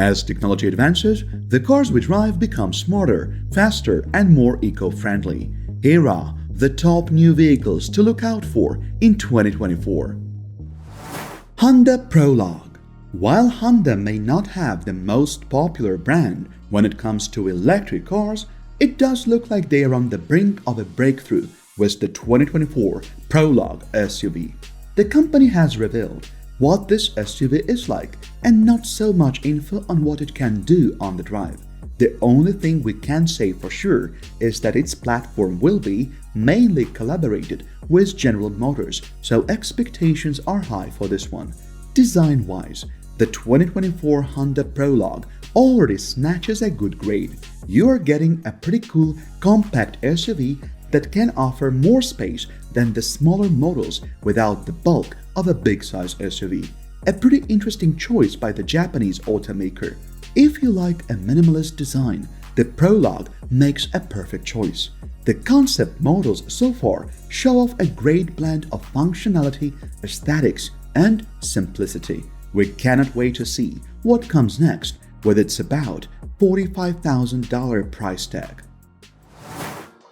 As technology advances, the cars we drive become smarter, faster, and more eco-friendly. Here are the top new vehicles to look out for in 2024. Hyundai Prologue. While Hyundai may not have the most popular brand when it comes to electric cars, it does look like they are on the brink of a breakthrough with the 2024 Prologue SUV. The company has revealed what this SUV is like and not so much info on what it can do on the drive. The only thing we can say for sure is that its platform will be mainly collaborated with General Motors, so expectations are high for this one. Design-wise, the 2024 Hyundai Prologue already snatches a good grade. You are getting a pretty cool compact SUV that can offer more space than the smaller models without the bulk of a big-size SUV. A pretty interesting choice by the Japanese automaker. If you like a minimalist design, the Prologue makes a perfect choice. The concept models so far show off a great blend of functionality, aesthetics, and simplicity. We cannot wait to see what comes next with its about $45,000 price tag.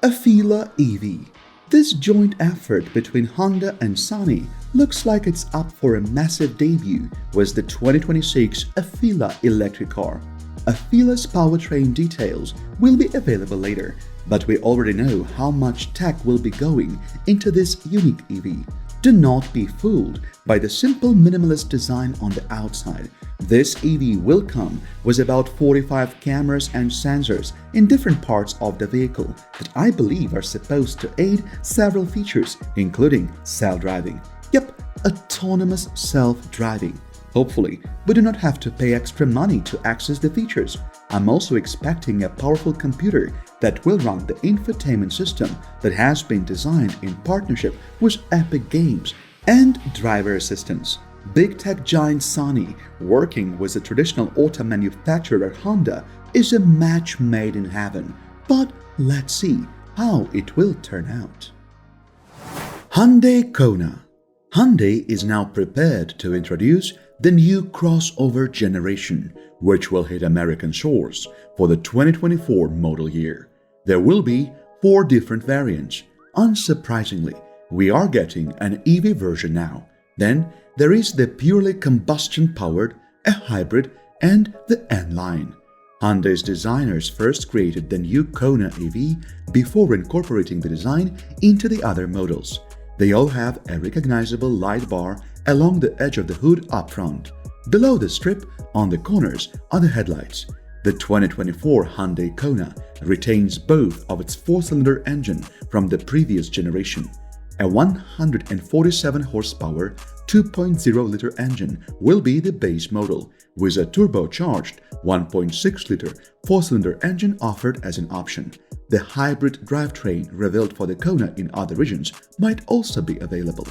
A Fila EV. This joint effort between Hyundai and Sony looks like it's up for a massive debut with the 2026 Fila electric car. Fila's powertrain details will be available later, but we already know how much tech will be going into this unique EV. Do not be fooled by the simple minimalist design on the outside. This EV will come with about 45 cameras and sensors in different parts of the vehicle that I believe are supposed to aid several features, including self-driving. Yep, autonomous self-driving. Hopefully, we do not have to pay extra money to access the features. I'm also expecting a powerful computer that will run the infotainment system that has been designed in partnership with Epic Games, and driver assistance. Big tech giant Sony working with a traditional auto manufacturer Honda is a match made in heaven, but let's see how it will turn out. Hyundai Kona. Hyundai is now prepared to introduce the new crossover generation, which will hit American shores for the 2024 model year. There will be 4 different variants. Unsurprisingly, we are getting an EV version now. Then there is the purely combustion-powered, a hybrid, and the N-Line. Hyundai's designers first created the new Kona EV before incorporating the design into the other models. They all have a recognizable light bar along the edge of the hood up front. Below the strip, on the corners, are the headlights. The 2024 Hyundai Kona retains both of its 4-cylinder engine from the previous generation. A 147 horsepower 2.0-liter engine will be the base model, with a turbocharged 1.6-liter 4-cylinder engine offered as an option. The hybrid drivetrain revealed for the Kona in other regions might also be available.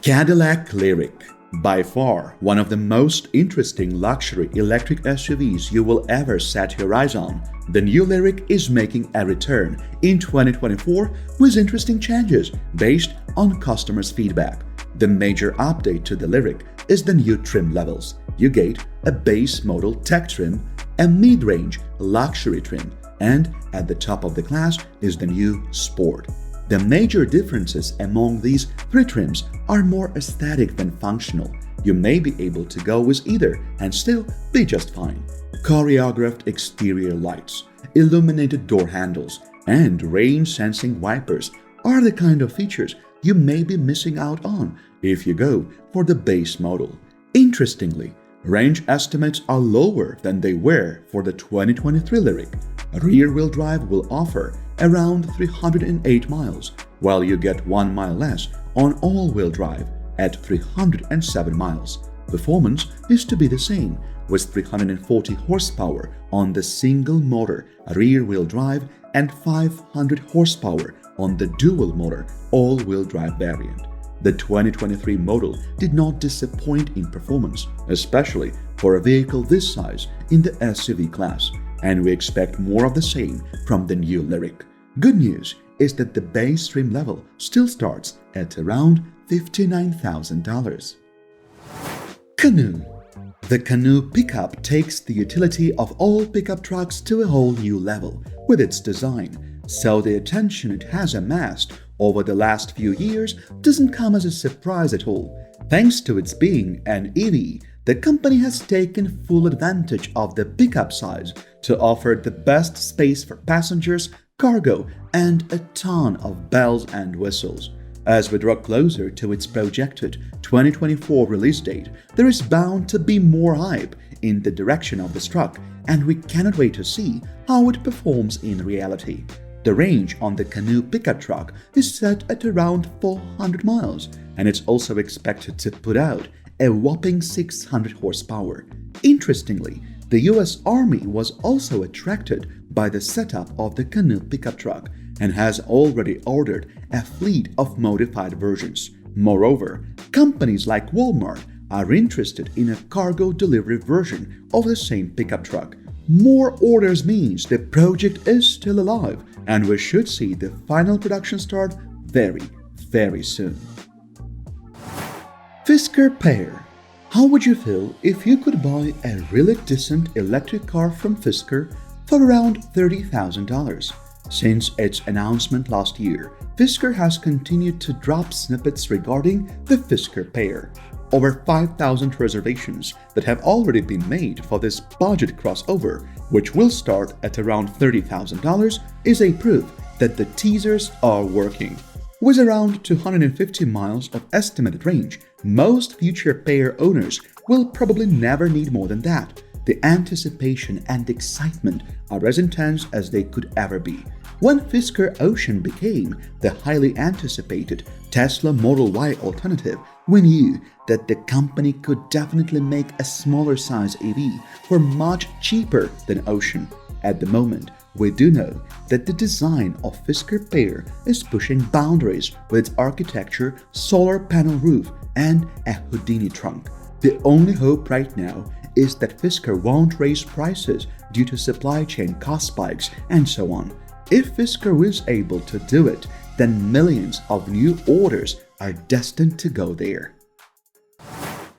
Cadillac Lyriq. By far, one of the most interesting luxury electric SUVs you will ever set your eyes on, the new Lyriq is making a return in 2024 with interesting changes based on customers' feedback. The major update to the Lyriq is the new trim levels. You get a base model tech trim, a mid-range luxury trim, and at the top of the class is the new Sport. The major differences among these 3 trims are more aesthetic than functional. You may be able to go with either and still be just fine. Choreographed exterior lights, illuminated door handles, and rain-sensing wipers are the kind of features you may be missing out on if you go for the base model. Interestingly, range estimates are lower than they were for the 2023 Lyriq. Rear-wheel drive will offer around 308 miles, while you get 1 mile less on all-wheel drive at 307 miles. Performance is to be the same, with 340 horsepower on the single-motor rear-wheel drive and 500 horsepower on the dual-motor all-wheel drive variant. The 2023 model did not disappoint in performance, especially for a vehicle this size in the SUV class, and we expect more of the same from the new Lyriq. Good news is that the base trim level still starts at around $59,000. Canoe. The Canoe pickup takes the utility of all pickup trucks to a whole new level with its design, so the attention it has amassed over the last few years doesn't come as a surprise at all. Thanks to its being an EV, the company has taken full advantage of the pickup size to offer the best space for passengers, cargo, and a ton of bells and whistles. As we draw closer to its projected 2024 release date, there is bound to be more hype in the direction of this truck, and we cannot wait to see how it performs in reality. The range on the Canoe pickup truck is set at around 400 miles, and it's also expected to put out a whopping 600 horsepower. Interestingly, the US Army was also attracted by the setup of the Canoe pickup truck and has already ordered a fleet of modified versions. Moreover, companies like Walmart are interested in a cargo delivery version of the same pickup truck. More orders means the project is still alive, and we should see the final production start very, very soon. Fisker Pair. How would you feel if you could buy a really decent electric car from Fisker for around $30,000? Since its announcement last year, Fisker has continued to drop snippets regarding the Fisker Pair. Over 5,000 reservations that have already been made for this budget crossover, which will start at around $30,000, is a proof that the teasers are working. With around 250 miles of estimated range, most future Pair owners will probably never need more than that. The anticipation and excitement are as intense as they could ever be. When Fisker Ocean became the highly anticipated Tesla Model Y alternative, we knew that the company could definitely make a smaller size EV for much cheaper than Ocean. At the moment, we do know that the design of Fisker Pair is pushing boundaries with its architecture, solar panel roof, and a Houdini trunk. The only hope right now is that Fisker won't raise prices due to supply chain cost spikes and so on. If Fisker is able to do it, then millions of new orders are destined to go there.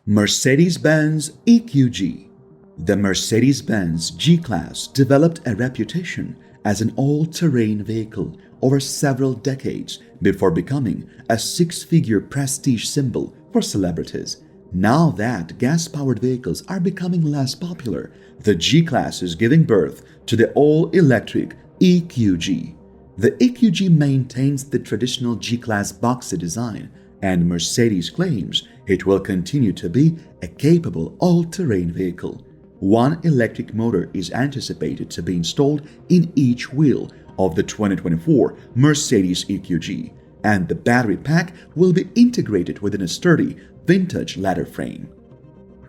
Mercedes-Benz EQG. The Mercedes-Benz G-Class developed a reputation as an all-terrain vehicle over several decades before becoming a six-figure prestige symbol for celebrities. Now that gas-powered vehicles are becoming less popular, the G-Class is giving birth to the all-electric EQG. The EQG maintains the traditional G-Class boxy design, and Mercedes claims it will continue to be a capable all-terrain vehicle. One electric motor is anticipated to be installed in each wheel of the 2024 Mercedes EQG, and the battery pack will be integrated within a sturdy, vintage ladder frame.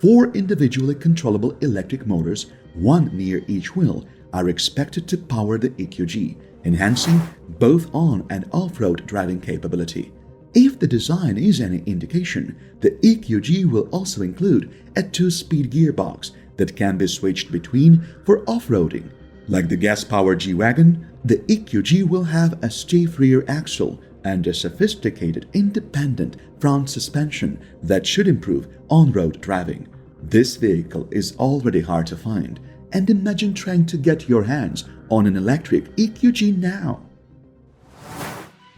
4 individually controllable electric motors, one near each wheel, are expected to power the EQG, enhancing both on- and off-road driving capability. If the design is any indication, the EQG will also include a 2-speed gearbox that can be switched between for off-roading. Like the gas-powered G-Wagon, the EQG will have a stiff rear axle and a sophisticated independent front suspension that should improve on-road driving. This vehicle is already hard to find, and imagine trying to get your hands on an electric EQG now.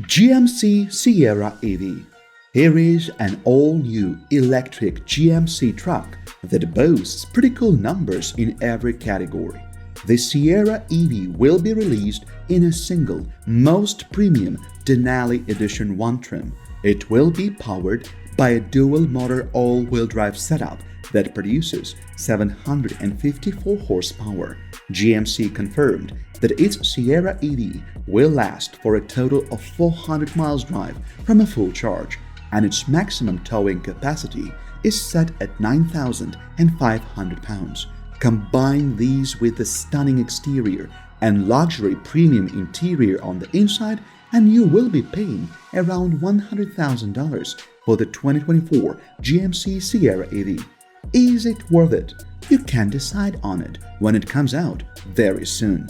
GMC Sierra EV. Here is an all-new electric GMC truck that boasts pretty cool numbers in every category. The Sierra EV will be released in a single, most premium Denali Edition 1 trim. It will be powered by a dual-motor all-wheel drive setup that produces 754 horsepower. GMC confirmed that its Sierra EV will last for a total of 400 miles drive from a full charge, and its maximum towing capacity is set at 9,500 pounds. Combine these with the stunning exterior and luxury premium interior on the inside, and you will be paying around $100,000 for the 2024 GMC Sierra EV. Is it worth it? You can decide on it when it comes out very soon.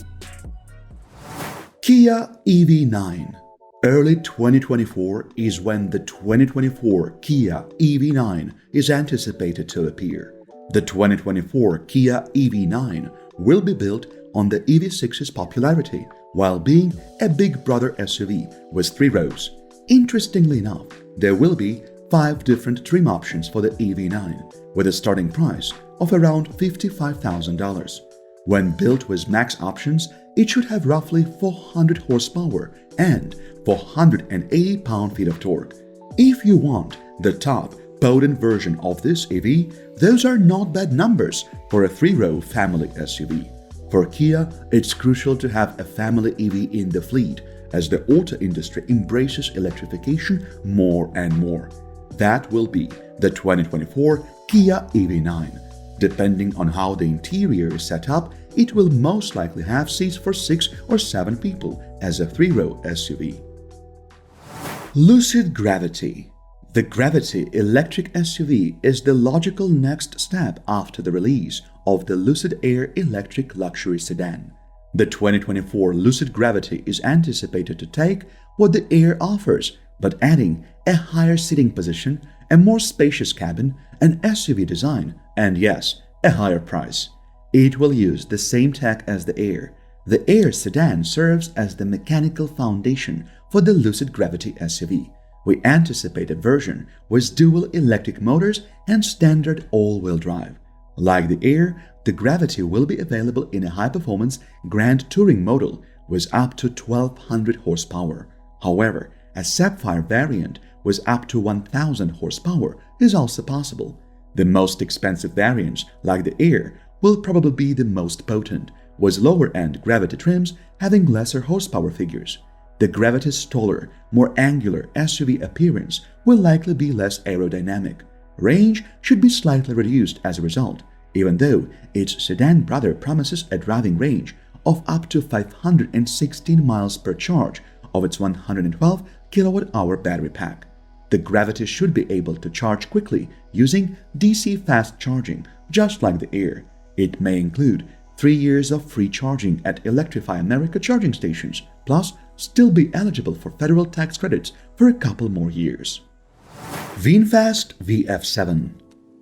Kia EV9. Early 2024 is when the 2024 Kia EV9 is anticipated to appear. The 2024 Kia EV9 will be built on the EV6's popularity while being a big brother SUV with 3 rows. Interestingly enough, there will be 5 different trim options for the EV9 with a starting price of around $55,000. When built with max options, it should have roughly 400 horsepower and 480 pound-feet of torque. If you want the top, potent version of this EV, those are not bad numbers for a 3-row family SUV. For Kia, it's crucial to have a family EV in the fleet as the auto industry embraces electrification more and more. That will be the 2024 Kia EV9. Depending on how the interior is set up, it will most likely have seats for 6 or 7 people as a 3-row SUV. Lucid Gravity. The Gravity electric SUV is the logical next step after the release of the Lucid Air electric luxury sedan. The 2024 Lucid Gravity is anticipated to take what the Air offers, but adding a higher seating position, a more spacious cabin, an SUV design, and yes, a higher price. It will use the same tech as the Air. The Air sedan serves as the mechanical foundation for the Lucid Gravity SUV. We anticipate a version with dual electric motors and standard all-wheel drive. Like the Air, the Gravity will be available in a high-performance Grand Touring model with up to 1200 horsepower. However, a Sapphire variant with up to 1000 horsepower is also possible. The most expensive variants, like the Air, will probably be the most potent, with lower-end Gravity trims having lesser horsepower figures. The Gravity's taller, more angular SUV appearance will likely be less aerodynamic. Range should be slightly reduced as a result, even though its sedan brother promises a driving range of up to 516 miles per charge of its 112 kWh battery pack. The Gravity should be able to charge quickly using DC fast charging, just like the Air. It may include 3 years of free charging at Electrify America charging stations, plus still be eligible for federal tax credits for a couple more years. VinFast VF7.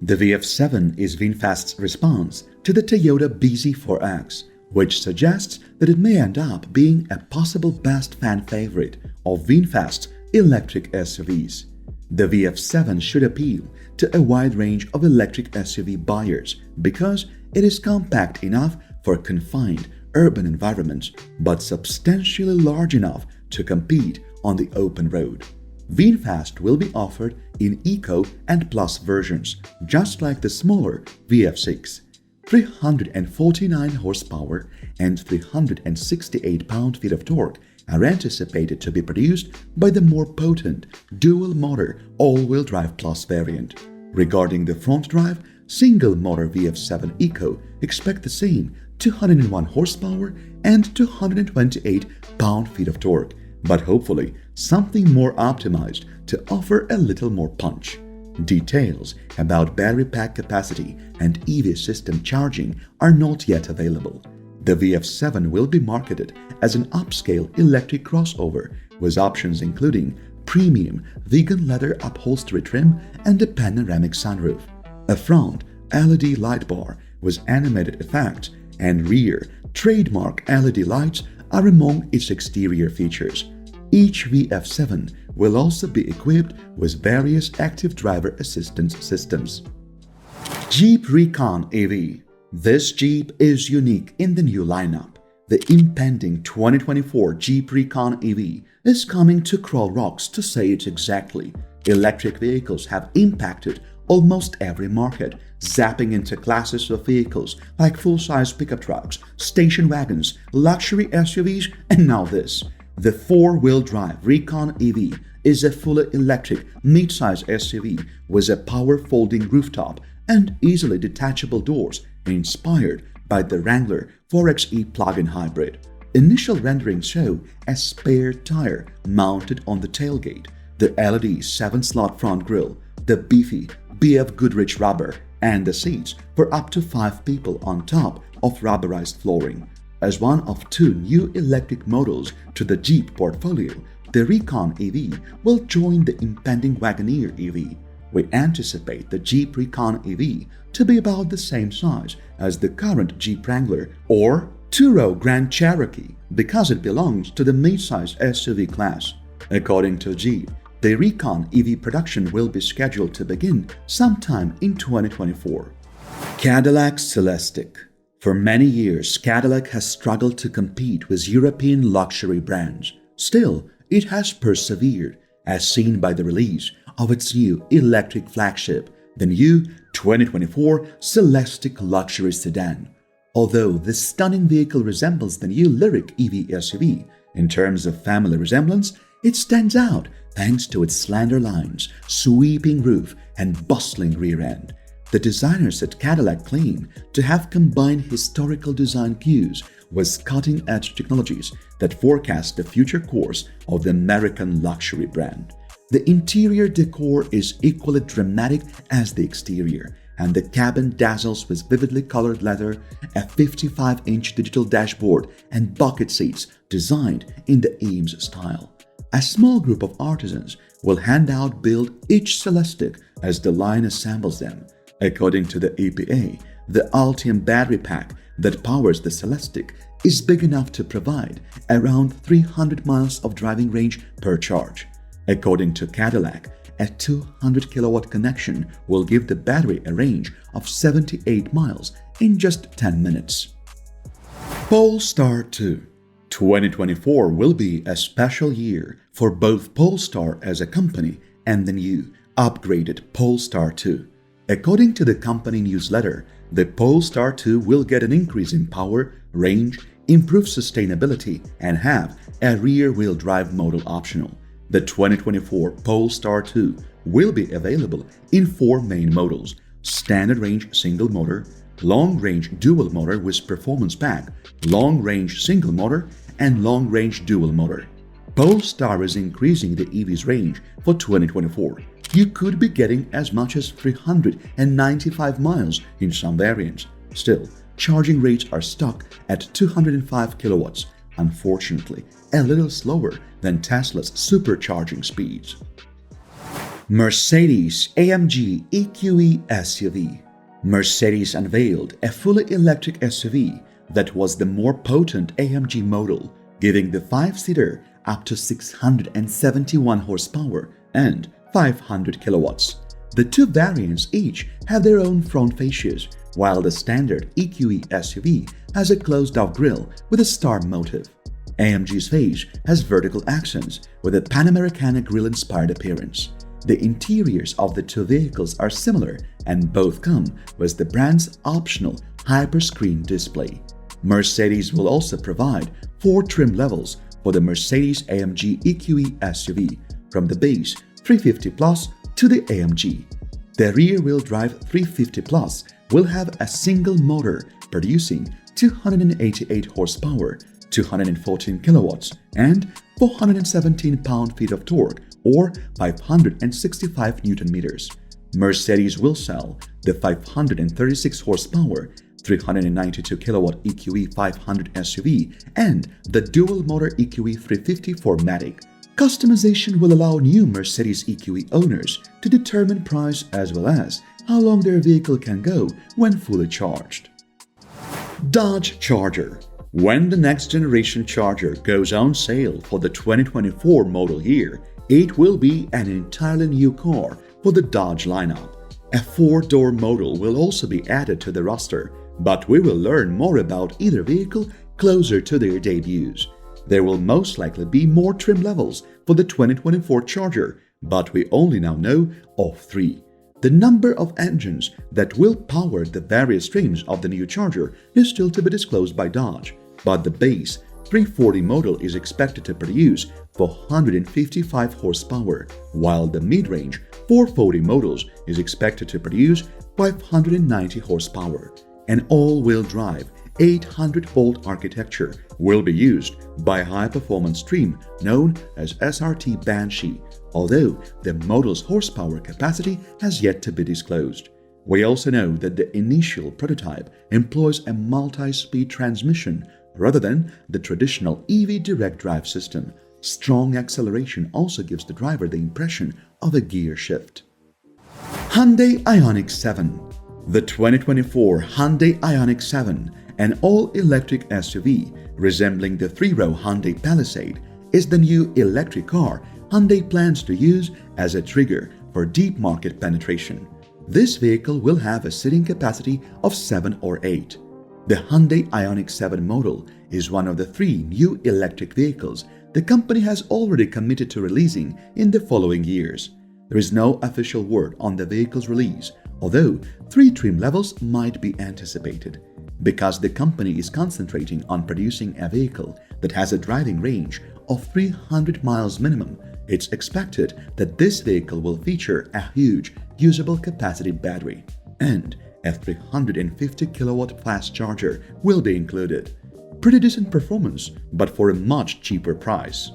The VF7 is VinFast's response to the Toyota bZ4X, which suggests that it may end up being a possible best fan favorite of VinFast's electric SUVs. The VF7 should appeal to a wide range of electric SUV buyers because it is compact enough for confined urban environments but substantially large enough to compete on the open road. VinFast will be offered in Eco and Plus versions, just like the smaller VF6. 349 horsepower and 368 pound-feet of torque are anticipated to be produced by the more potent dual-motor all-wheel drive Plus variant. Regarding the front drive, single-motor VF7 Eco expect the same 201 horsepower and 228 pound-feet of torque, but hopefully something more optimized to offer a little more punch. Details about battery pack capacity and EV system charging are not yet available. The VF7 will be marketed as an upscale electric crossover with options including premium vegan leather upholstery trim and a panoramic sunroof, a front LED light bar with animated effects, and rear trademark LED lights are among its exterior features. Each VF7 will also be equipped with various active driver assistance systems. Jeep Recon AV. This Jeep is unique in the new lineup. The impending 2024 Jeep Recon AV is coming to crawl rocks, to say it exactly. Electric vehicles have impacted almost every market, zapping into classes of vehicles like full-size pickup trucks, station wagons, luxury SUVs, and now this. The 4-wheel drive Recon AV is a fully electric mid-size SUV with a power folding rooftop and easily detachable doors, inspired by the Wrangler 4xe plug-in hybrid. Initial renderings show a spare tire mounted on the tailgate, the LED 7-slot front grille, the beefy BF Goodrich rubber, and the seats for up to 5 people on top of rubberized flooring. As one of 2 new electric models to the Jeep portfolio, the Recon EV will join the impending Wagoneer EV. we anticipate the Jeep Recon EV to be about the same size as the current Jeep Wrangler or two-row Grand Cherokee because it belongs to the mid-size SUV class. According to Jeep, the Recon EV production will be scheduled to begin sometime in 2024. Cadillac Celestiq. For many years, Cadillac has struggled to compete with European luxury brands. Still, it has persevered, as seen by the release of its new electric flagship, the new 2024 Celestiq luxury sedan. Although this stunning vehicle resembles the new Lyriq EV SUV in terms of family resemblance, it stands out thanks to its slender lines, sweeping roof, and bustling rear end. The designers at Cadillac claim to have combined historical design cues with cutting-edge technologies that forecast the future course of the American luxury brand. The interior decor is equally dramatic as the exterior, and the cabin dazzles with vividly colored leather, a 55-inch digital dashboard, and bucket seats designed in the Eames style. A small group of artisans will hand out build each Celestiq as the line assembles them. According to the EPA, the Ultium battery pack that powers the Celestiq is big enough to provide around 300 miles of driving range per charge. According to Cadillac, a 200 kilowatt connection will give the battery a range of 78 miles in just 10 minutes. Polestar 2. 2024 will be a special year for both Polestar as a company and the new, upgraded Polestar 2. According to the company newsletter, the Polestar 2 will get an increase in power, range, improved sustainability, and have a rear-wheel drive model optional. The 2024 Polestar 2 will be available in 4 main models: standard range single motor, long range dual motor with performance pack, long range single motor, and long range dual motor. Polestar is increasing the EV's range for 2024. You could be getting as much as 395 miles in some variants. Still, charging rates are stuck at 205 kilowatts, unfortunately a little slower than Tesla's supercharging speeds. Mercedes-AMG EQE SUV. Mercedes unveiled a fully electric SUV that was the more potent AMG model, giving the 5-seater up to 671 horsepower and 500 kilowatts. The two variants each have their own front fascias, while the standard EQE SUV has a closed-off grille with a star motif. AMG's face has vertical accents with a Panamericana grille-inspired appearance. The interiors of the two vehicles are similar and both come with the brand's optional hyperscreen display. Mercedes will also provide 4 trim levels for the Mercedes-AMG EQE SUV, from the base 350 Plus to the AMG. The rear-wheel drive 350 Plus will have a single motor producing 288 horsepower, 214 kilowatts, and 417 pound-feet of torque, or 565 Newton-meters. Mercedes will sell the 536 horsepower, 392 kilowatt EQE 500 SUV and the dual-motor EQE 350 4MATIC. Customization will allow new Mercedes EQE owners to determine price as well as how long their vehicle can go when fully charged. Dodge Charger. When the next generation Charger goes on sale for the 2024 model year, it will be an entirely new car for the Dodge lineup. A 4-door model will also be added to the roster, but we will learn more about either vehicle closer to their debuts. There will most likely be more trim levels for the 2024 Charger, but we only now know of 3. The number of engines that will power the various streams of the new Charger is still to be disclosed by Dodge, but the base 340 model is expected to produce 455 horsepower, while the mid-range 440 models is expected to produce 590 horsepower. An all-wheel drive 800-volt architecture will be used by a high-performance stream known as SRT Banshee, although the model's horsepower capacity has yet to be disclosed. We also know that the initial prototype employs a multi-speed transmission rather than the traditional EV direct drive system. Strong acceleration also gives the driver the impression of a gear shift. Hyundai Ioniq 7. The 2024 Hyundai Ioniq 7, an all-electric SUV resembling the three-row Hyundai Palisade, is the new electric car Hyundai plans to use as a trigger for deep market penetration. This vehicle will have a seating capacity of 7 or 8. The Hyundai Ioniq 7 model is one of the 3 new electric vehicles the company has already committed to releasing in the following years. There is no official word on the vehicle's release, although 3 trim levels might be anticipated. Because the company is concentrating on producing a vehicle that has a driving range of 300 miles minimum, it's expected that this vehicle will feature a huge usable capacity battery, and a 350 kilowatt fast charger will be included. Pretty decent performance, but for a much cheaper price.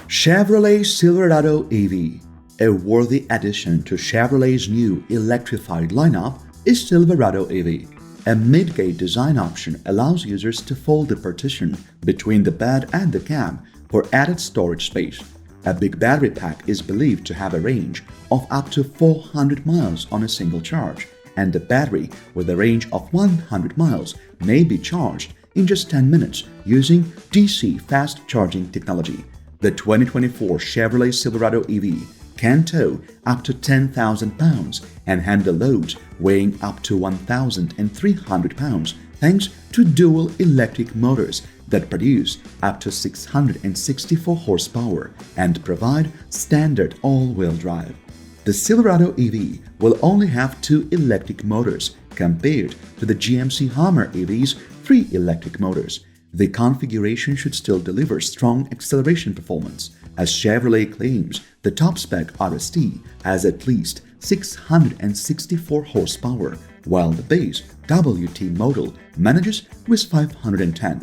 Chevrolet Silverado AV. A worthy addition to Chevrolet's new electrified lineup is Silverado AV. A mid-gate design option allows users to fold the partition between the bed and the cab for added storage space. A big battery pack is believed to have a range of up to 400 miles on a single charge, and the battery with a range of 100 miles may be charged in just 10 minutes using DC fast charging technology. The 2024 Chevrolet Silverado EV can tow up to 10,000 pounds and handle loads weighing up to 1,300 pounds thanks to dual electric motors that produce up to 664 horsepower and provide standard all-wheel drive. The Silverado EV will only have 2 electric motors compared to the GMC Hummer EV's 3 electric motors. The configuration should still deliver strong acceleration performance, as Chevrolet claims the top-spec RST has at least 664 horsepower, while the base WT model manages with 510.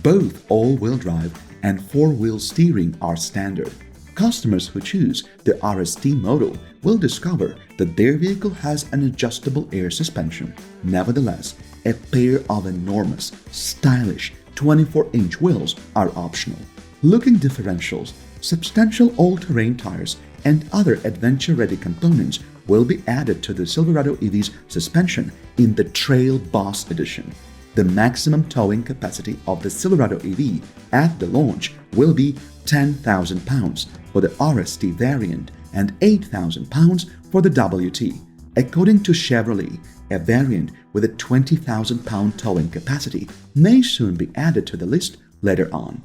Both all-wheel drive and 4-wheel steering are standard. Customers who choose the RST model will discover that their vehicle has an adjustable air suspension. Nevertheless, a pair of enormous, stylish 24-inch wheels are optional. Looking differentials, substantial all-terrain tires, and other adventure-ready components will be added to the Silverado EV's suspension in the Trail Boss Edition. The maximum towing capacity of the Silverado EV at the launch will be 10,000 pounds for the RST variant and 8,000 pounds for the WT. According to Chevrolet, a variant with a 20,000 pound towing capacity may soon be added to the list later on.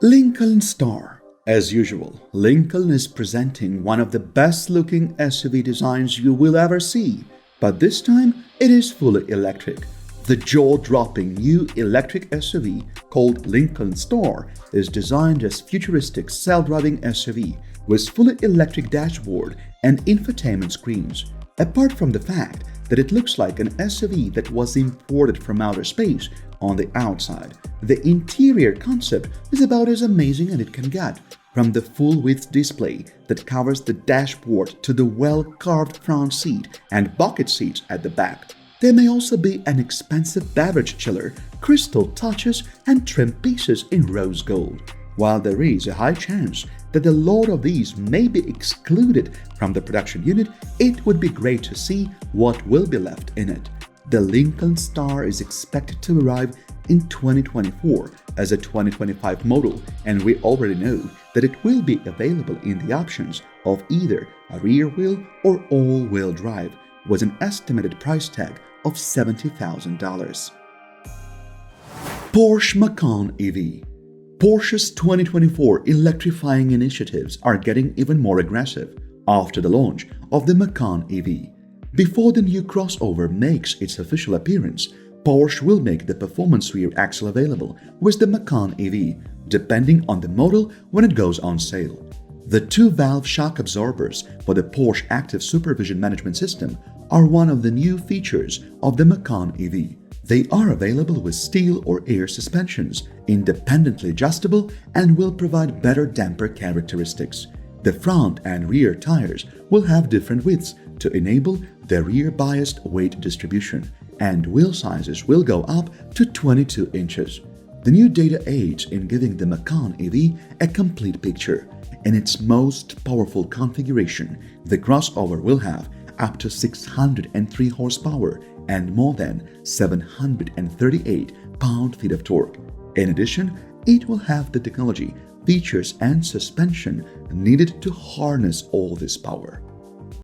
Lincoln Star. As usual, Lincoln is presenting one of the best-looking SUV designs you will ever see, but this time it is fully electric. The jaw-dropping new electric SUV called Lincoln Star is designed as futuristic self-driving SUV with fully electric dashboard and infotainment screens. Apart from the fact that it looks like an SUV that was imported from outer space on the outside, the interior concept is about as amazing as it can get. From the full-width display that covers the dashboard to the well-carved front seat and bucket seats at the back. There may also be an expensive beverage chiller, crystal touches, and trim pieces in rose gold. While there is a high chance that a lot of these may be excluded from the production unit, it would be great to see what will be left in it. The Lincoln Star is expected to arrive in 2024 as a 2025 model, and we already know that it will be available in the options of either a rear-wheel or all-wheel drive, with an estimated price tag of $70,000. Porsche Macan EV. Porsche's 2024 electrifying initiatives are getting even more aggressive after the launch of the Macan EV. Before the new crossover makes its official appearance, Porsche will make the performance rear axle available with the Macan EV, depending on the model when it goes on sale. The 2-valve shock absorbers for the Porsche Active Supervision Management System are one of the new features of the Macan EV. They are available with steel or air suspensions, independently adjustable, and will provide better damper characteristics. The front and rear tires will have different widths to enable the rear-biased weight distribution, and wheel sizes will go up to 22 inches. The new data aids in giving the Macan EV a complete picture. In its most powerful configuration, the crossover will have up to 603 horsepower and more than 738 pound-feet of torque. In addition, it will have the technology, features and suspension needed to harness all this power.